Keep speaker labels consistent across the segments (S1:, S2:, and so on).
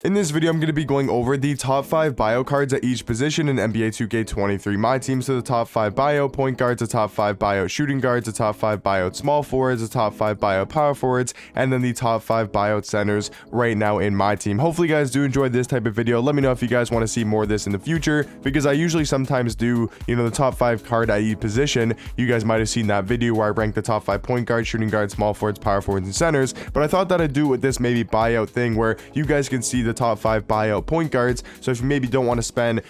S1: In this video, I'm going to be going over the top 5 bio cards at each position in NBA 2K23 My Team. So the top 5 bio point guards, the top 5 bio shooting guards, the top 5 bio small forwards, the top 5 bio power forwards, and then the top 5 bio centers right now in My Team. Hopefully you guys do enjoy this type of video. Let me know if you guys want to see more of this in the future, because I usually sometimes do, the top 5 card at each position. You guys might have seen that video where I rank the top 5 point guards, shooting guards, small forwards, power forwards, and centers. But I thought that I'd do with this maybe buyout thing where you guys can see the top 5 buyout point guards. So if you maybe don't want to spend,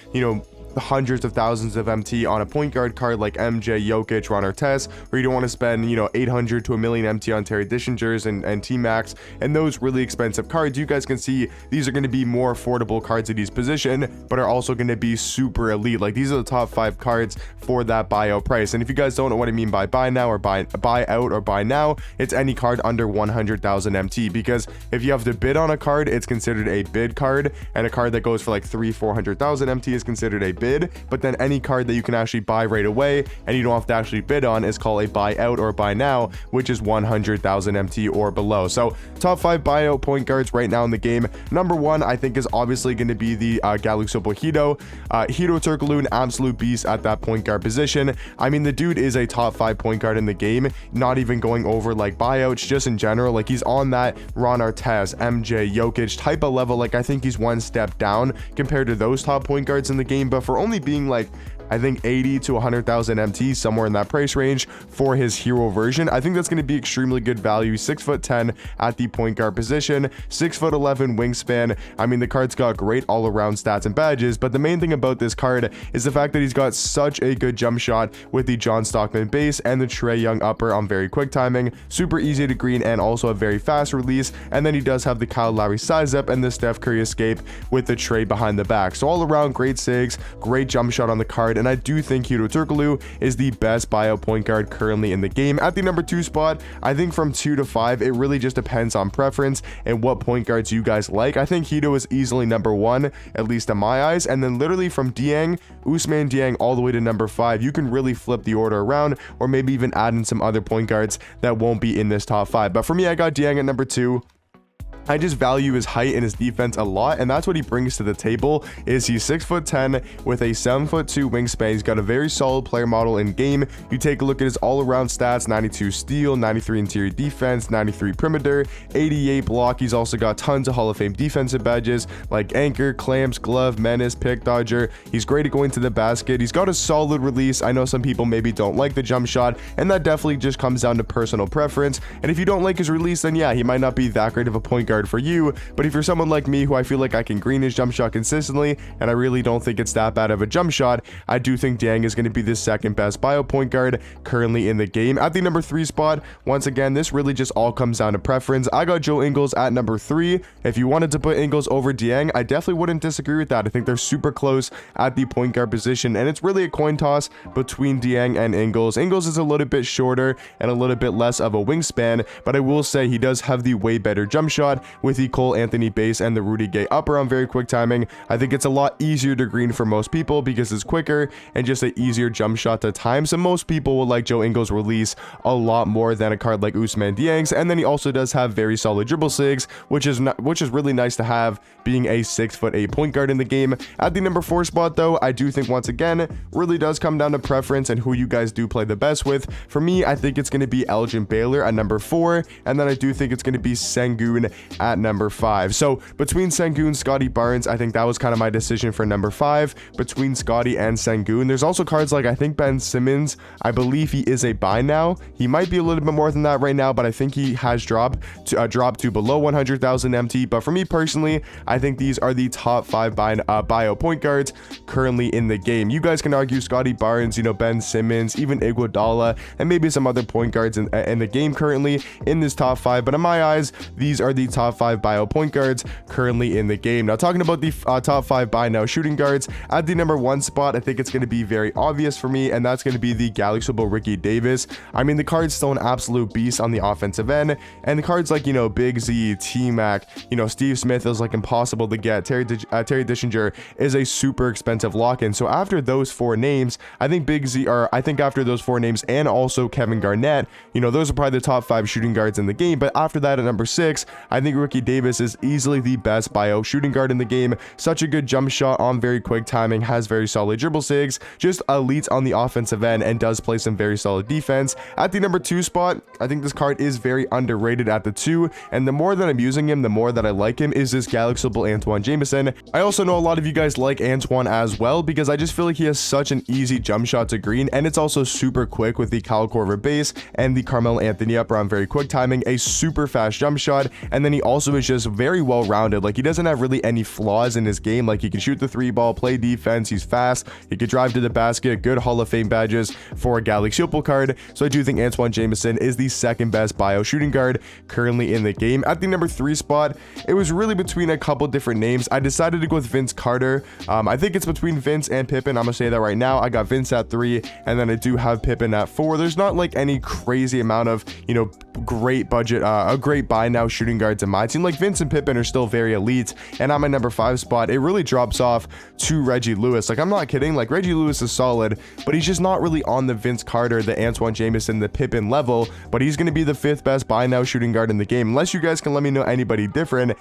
S1: hundreds of thousands of MT on a point guard card like MJ, Jokic, Ron Artest, or you don't want to spend 800 to $1 million MT on Terry Dishingers and T-Max and those really expensive cards, you guys can see these are going to be more affordable cards at each position, but are also going to be super elite. Like, these are the top 5 cards for that bio price. And if you guys don't know what I mean by buy now or buy out or buy now, it's any card under 100,000 MT, because if you have to bid on a card, it's considered a bid card, and a card that goes for like 300,000-400,000 MT is considered a bid. But then any card that you can actually buy right away and you don't have to actually bid on is called a buy out or buy now, which is 100,000 MT or below. So top 5 buyout point guards right now in the game. Number 1, I think, is obviously going to be the Galusobo Hito. Hito Turkoglu, an absolute beast at that point guard position. I mean, the dude is a top 5 point guard in the game, not even going over like buyouts, just in general. Like, he's on that Ron Artest, MJ, Jokic type of level. Like, I think he's one step down compared to those top point guards in the game, but for only being like, I think 80 to 100,000 MT, somewhere in that price range for his hero version, I think that's going to be extremely good value. 6'10" at the point guard position, 6'11" wingspan. I mean, the card's got great all around stats and badges, but the main thing about this card is the fact that he's got such a good jump shot with the John Stockton base and the Trae Young upper on very quick timing, super easy to green, and also a very fast release. And then he does have the Kyle Lowry size up and the Steph Curry escape with the Trae behind the back. So all around, great sigs, great jump shot on the card. And I do think Hito Turkoglu is the best buyout point guard currently in the game. At the number 2 spot, I think from 2 to 5, it really just depends on preference and what point guards you guys like. I think Hito is easily number 1, at least in my eyes. And then literally from Dieng, Ousmane Dieng, all the way to number 5, you can really flip the order around, or maybe even add in some other point guards that won't be in this top 5. But for me, I got Dieng at number 2. I just value his height and his defense a lot, and that's what he brings to the table. Is he's 6'10" with a 7'2" wingspan. He's got a very solid player model in game. You take a look at his all-around stats: 92 steal, 93 interior defense, 93 perimeter, 88 block. He's also got tons of Hall of Fame defensive badges like anchor, clamps, glove, menace, pick dodger. He's great at going to the basket. He's got a solid release. I know some people maybe don't like the jump shot, and that definitely just comes down to personal preference. And if you don't like his release, then yeah, he might not be that great of a point guard for you. But if you're someone like me, who I feel like I can green his jump shot consistently, and I really don't think it's that bad of a jump shot, I do think Dieng is going to be the second best bio point guard currently in the game. At the number 3 spot, once again, this really just all comes down to preference. I got Joe Ingles at number 3. If you wanted to put Ingles over Dieng, I definitely wouldn't disagree with that. I think they're super close at the point guard position, and it's really a coin toss between Dieng and Ingles. Ingles is a little bit shorter and a little bit less of a wingspan, but I will say he does have the way better jump shot with the Cole Anthony base and the Rudy Gay upper on very quick timing. I think it's a lot easier to green for most people because it's quicker and just an easier jump shot to time. So most people will like Joe Ingles' release a lot more than a card like Ousmane Dieng's. And then he also does have very solid dribble sigs, which is really nice to have, being a 6'8" point guard in the game. At the number 4 spot, though, I do think once again really does come down to preference and who you guys do play the best with. For me, I think it's going to be Elgin Baylor at number 4, and then I do think it's going to be Sengun at number 5. So between Sengun, Scotty Barnes, I think that was kind of my decision for number 5, between Scotty and Sengun. There's also cards like, I think, Ben Simmons. I believe he is a buy now. He might be a little bit more than that right now, but I think he has dropped to below 100,000 MT. But for me personally, I think these are the top 5 bio point guards currently in the game. You guys can argue Scotty Barnes, Ben Simmons, even Iguodala, and maybe some other point guards in the game currently in this top 5. But in my eyes, these are the top 5 bio point guards currently in the game. Now, talking about the top 5 buy now shooting guards, at the number 1 spot, I think it's going to be very obvious for me, and that's going to be the Galusobo Ricky Davis. I mean, the card's still an absolute beast on the offensive end, and the cards like, Big Z, T-Mac, Steve Smith is like impossible to get. Terry Dishinger is a super expensive lock-in. So after those 4 names, I think after those 4 names and also Kevin Garnett, those are probably the top 5 shooting guards in the game. But after that, at number 6, I think think Ricky Davis is easily the best bio shooting guard in the game. Such a good jump shot on very quick timing, has very solid dribble sigs, just elite on the offensive end, and does play some very solid defense. At the number 2 spot, I think this card is very underrated at the 2, and the more that I'm using him, the more that I like him, is this Galaxyable Antoine Jameson. I also know a lot of you guys like Antoine as well, because I just feel like he has such an easy jump shot to green, and it's also super quick with the Kyle Korver base and the Carmelo Anthony upper on very quick timing, a super fast jump shot, and then he also is just very well rounded. Like, he doesn't have really any flaws in his game. Like, he can shoot the 3 ball, play defense, he's fast, he could drive to the basket, good Hall of Fame badges for a Galaxyable card. So I do think Antoine Jameson is the second best bio shooting guard currently in the game. At the number 3 spot, it was really between a couple different names. I decided to go with Vince Carter. I think it's between Vince and Pippen. I'm gonna say that right now. I got Vince at 3, and then I do have Pippen at 4. There's not like any crazy amount of, you know, great budget, a great buy now shooting guards in my team. Like, Vince and Pippen are still very elite, and on my number 5 spot, it really drops off to Reggie Lewis. Like, I'm not kidding. Like, Reggie Lewis is solid, but he's just not really on the Vince Carter, the Antoine Jameson, the Pippen level. But he's going to be the 5th best buy now shooting guard in the game, unless you guys can let me know anybody different.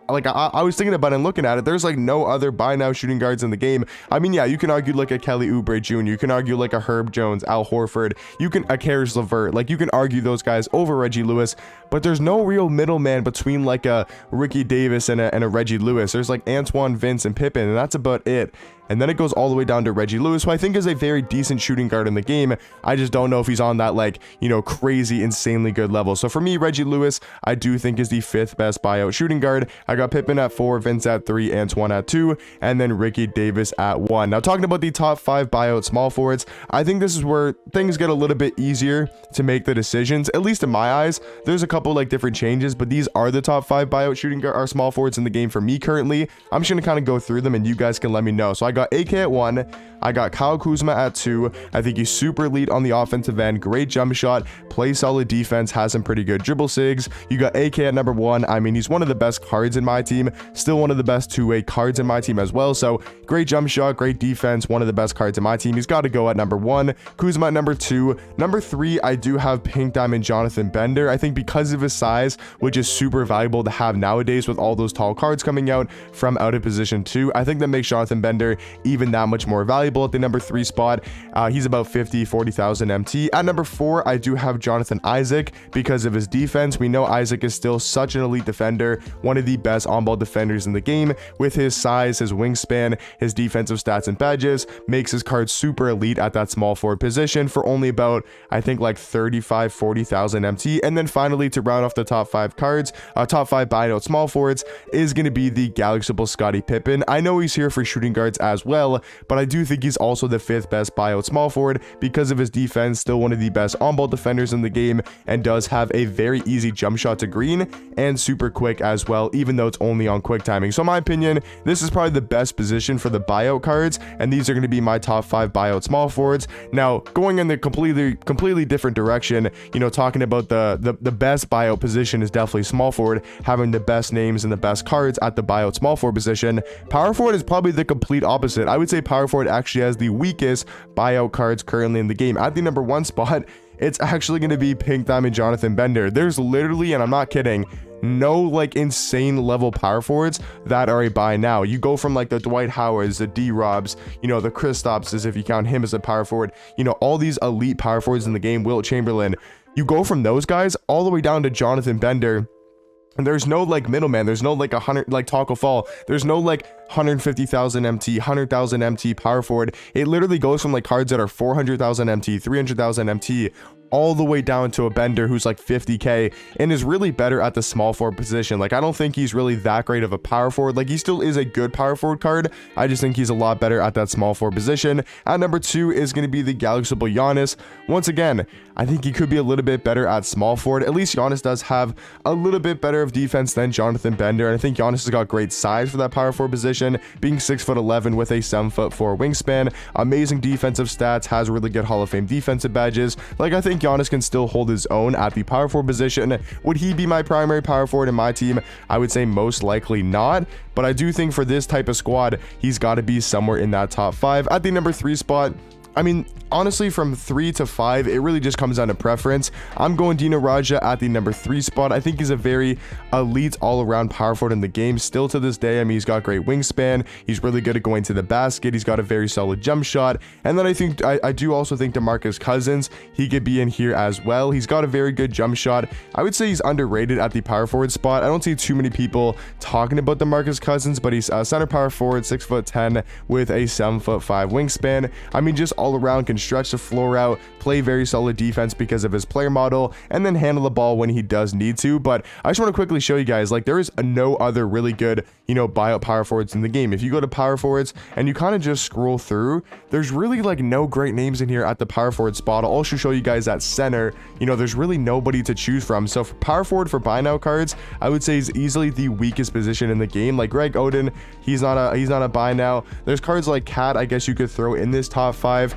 S1: Like, I was thinking about it and looking at it, there's like no other buy now shooting guards in the game. I mean, yeah, you can argue like a Kelly Oubre Jr., you can argue like a Herb Jones, Al Horford, you can a Karis LeVert, like, you can argue those guys over Reggie Lewis, but there's no real middleman between like a Ricky Davis and a Reggie Lewis. There's like Antoine, Vince, and Pippen, and that's about it. And then it goes all the way down to Reggie Lewis, who I think is a very decent shooting guard in the game. I just don't know if he's on that, like, you know, crazy, insanely good level. So for me, Reggie Lewis, I do think is the 5th best buyout shooting guard. I got Pippen at 4, Vince at 3, Antoine at 2, and then Ricky Davis at 1. Now, talking about the top 5 buyout small forwards, I think this is where things get a little bit easier to make the decisions, at least in my eyes. There's a couple like different changes, but these are the top 5 buyout shooting guard or small forwards in the game for me currently. I'm just gonna kind of go through them, and you guys can let me know. So I got AK at 1, I got Kyle Kuzma at 2. I think he's super elite on the offensive end, great jump shot, plays solid defense, has some pretty good dribble sigs. You got AK at number 1. I mean, he's one of the best cards in my team, still one of the best two-way cards in my team as well. So great jump shot, great defense, one of the best cards in my team. He's got to go at number 1. Kuzma at number 2. Number 3, I do have Pink Diamond Jonathan Bender. I think because of his size, which is super valuable to have nowadays with all those tall cards coming out from out of position 2, I think that makes Jonathan Bender even that much more valuable at the number 3 spot. He's about 40,000 MT. At number 4, I do have Jonathan Isaac because of his defense. We know Isaac is still such an elite defender, one of the best on-ball defenders in the game. With his size, his wingspan, his defensive stats and badges, makes his card super elite at that small forward position for only about, I think, like 40,000 MT. And then finally, to round off the top 5 cards, top 5 buy note small forwards, is going to be the Galaxyable Scottie Pippen. I know he's here for shooting guards as well, but I do think he's also the 5th best buyout small forward because of his defense, still one of the best on-ball defenders in the game, and does have a very easy jump shot to green and super quick as well, even though it's only on quick timing. So in my opinion, this is probably the best position for the buyout cards, and these are going to be my top 5 buyout small forwards. Now, going in the completely different direction, you know, talking about the best buyout position is definitely small forward, having the best names and the best cards at the buyout small forward position. Power forward is probably the complete opposite. I would say power forward actually has the weakest buyout cards currently in the game. At the number 1 spot, it's actually going to be Pink Diamond Jonathan Bender. There's literally, and I'm not kidding, no like insane level power forwards that are a buy now. You go from like the Dwight Howards, the D-Robs, you know, the Kristapses, if you count him as a power forward, you know, all these elite power forwards in the game, Wilt Chamberlain. You go from those guys all the way down to Jonathan Bender. And there's no like middleman. There's no like 100 like Taco Fall. There's no like 150,000 MT, 100,000 MT power forward. It literally goes from like cards that are 400,000 MT, 300,000 MT, all the way down to a Bender who's like 50k and is really better at the small forward position. Like, I don't think he's really that great of a power forward. Like, he still is a good power forward card. I just think he's a lot better at that small forward position. At number 2 is going to be the Galaxyable Giannis. Once again, I think he could be a little bit better at small forward. At least Giannis does have a little bit better of defense than Jonathan Bender. And I think Giannis has got great size for that power forward position, being 6'11" with a 7'4" wingspan. Amazing defensive stats, has really good Hall of Fame defensive badges. Like, I think Giannis can still hold his own at the power forward position. Would he be my primary power forward in my team? I would say most likely not. But I do think for this type of squad, he's got to be somewhere in that top 5. At the number 3 spot, I mean, honestly, from 3 to 5, it really just comes down to preference. I'm going Dino Raja at the number 3 spot. I think he's a very elite all-around power forward in the game. Still to this day, I mean, he's got great wingspan. He's really good at going to the basket. He's got a very solid jump shot. And then I do also think DeMarcus Cousins, he could be in here as well. He's got a very good jump shot. I would say he's underrated at the power forward spot. I don't see too many people talking about DeMarcus Cousins, but he's a center power forward, 6'10", with a 7'5" wingspan. I mean, just all around can stretch the floor out, play very solid defense because of his player model, and then handle the ball when he does need to. But I just want to quickly show you guys, like, there is no other really good, you know, buyout power forwards in the game. If you go to power forwards and you kind of just scroll through, there's really like no great names in here at the power forward spot. I'll also show you guys at center, you know, there's really nobody to choose from. So for power forward for buy now cards, I would say he's easily the weakest position in the game. Like Greg Oden, he's not a buy now. There's cards like Cat, I guess you could throw in this top 5.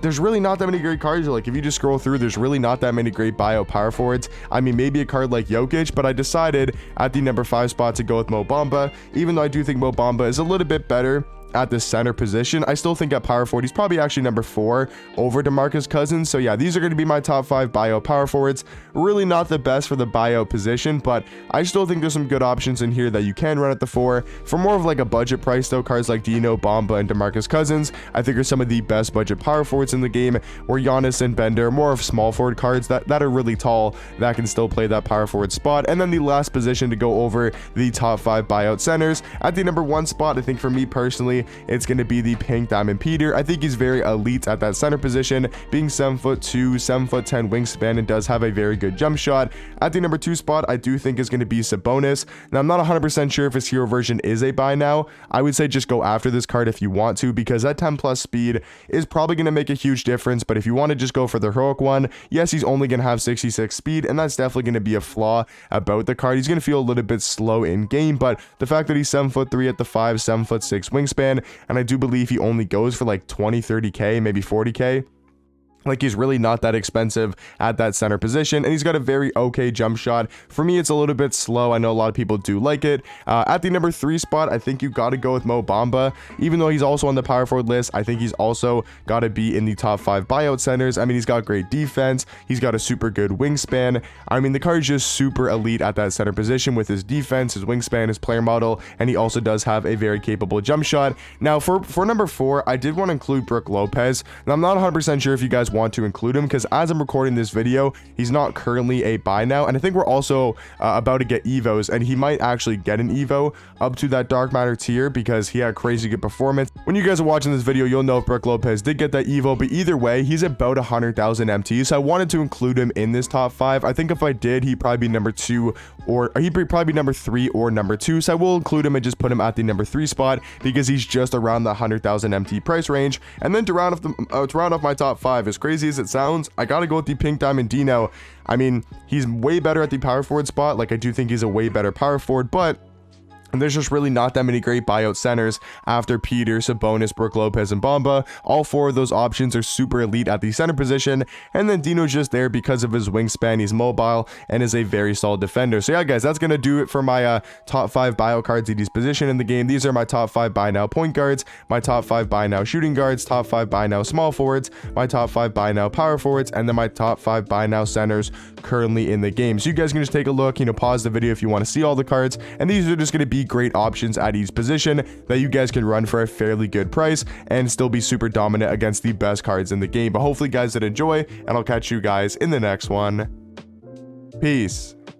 S1: There's really not that many great cards. Like if you just scroll through, there's really not that many great buyout power forwards. I mean, maybe a card like Jokic, but I decided at the number 5 spot to go with Mo Bamba. Even though I do think Mo Bamba is a little bit better at the center position, I still think at power forward he's probably actually number 4 over DeMarcus Cousins. So yeah, these are going to be my top 5 buyout power forwards. Really not the best for the buyout position, but I still think there's some good options in here that you can run at the 4. For more of like a budget price though, cards like Dino, Bamba, and DeMarcus Cousins I think are some of the best budget power forwards in the game, where Giannis and Bender are more of small forward cards that are really tall that can still play that power forward spot. And then the last position to go over the top 5 buyout centers, at the number 1 spot, I think for me personally, it's going to be the Pink Diamond Peter. I think he's very elite at that center position, being 7'2", 7'10" wingspan, and does have a very good jump shot. At the number 2 spot, I do think is going to be Sabonis. Now, I'm not 100% sure if his hero version is a buy now. I would say just go after this card if you want to, because that 10 plus speed is probably going to make a huge difference. But if you want to just go for the heroic one, yes, he's only going to have 66 speed, and that's definitely going to be a flaw about the card. He's going to feel a little bit slow in game, but the fact that he's 7'3" at the 5, 7'6" wingspan, and I do believe he only goes for like 20-30k, maybe 40k. Like, he's really not that expensive at that center position, and he's got a very okay jump shot. For me, it's a little bit slow. I know a lot of people do like it. At the number 3 spot, I think you got to go with Mo Bamba. Even though he's also on the power forward list, I think he's also got to be in the top 5 buyout centers. I mean, he's got great defense. He's got a super good wingspan. I mean, the card is just super elite at that center position with his defense, his wingspan, his player model, and he also does have a very capable jump shot. Now, for number 4, I did want to include Brook Lopez, and I'm not 100% sure if you guys want to include him, because as I'm recording this video, he's not currently a buy now, and I think we're also about to get evos, and he might actually get an evo up to that dark matter tier because he had crazy good performance. When you guys are watching this video, you'll know if Brook Lopez did get that evo, but either way, he's about 100,000 MT, so I wanted to include him in this top 5. I think if I did, he'd probably be number 2, or he'd probably be number 3 or number 2, so I will include him and just put him at the number 3 spot because he's just around the 100,000 MT price range. And then to round off my top 5, as crazy as it sounds, I gotta go with the Pink Diamond Dino. I mean, he's way better at the power forward spot. Like, I do think he's a way better power forward, but and there's just really not that many great buyout centers after Peter, Sabonis, Brook Lopez, and Bamba. All 4 of those options are super elite at the center position, and then Dino's just there because of his wingspan. He's mobile and is a very solid defender. So yeah, guys, that's gonna do it for my top 5 buyout cards at each position in the game. These are my top 5 buy now point guards, my top 5 buy now shooting guards, top 5 buy now small forwards, my top 5 buy now power forwards, and then my top 5 buy now centers currently in the game. So you guys can just take a look, you know, pause the video if you want to see all the cards, and these are just going to be great options at each position that you guys can run for a fairly good price and still be super dominant against the best cards in the game. But hopefully you guys did enjoy, and I'll catch you guys in the next one. Peace.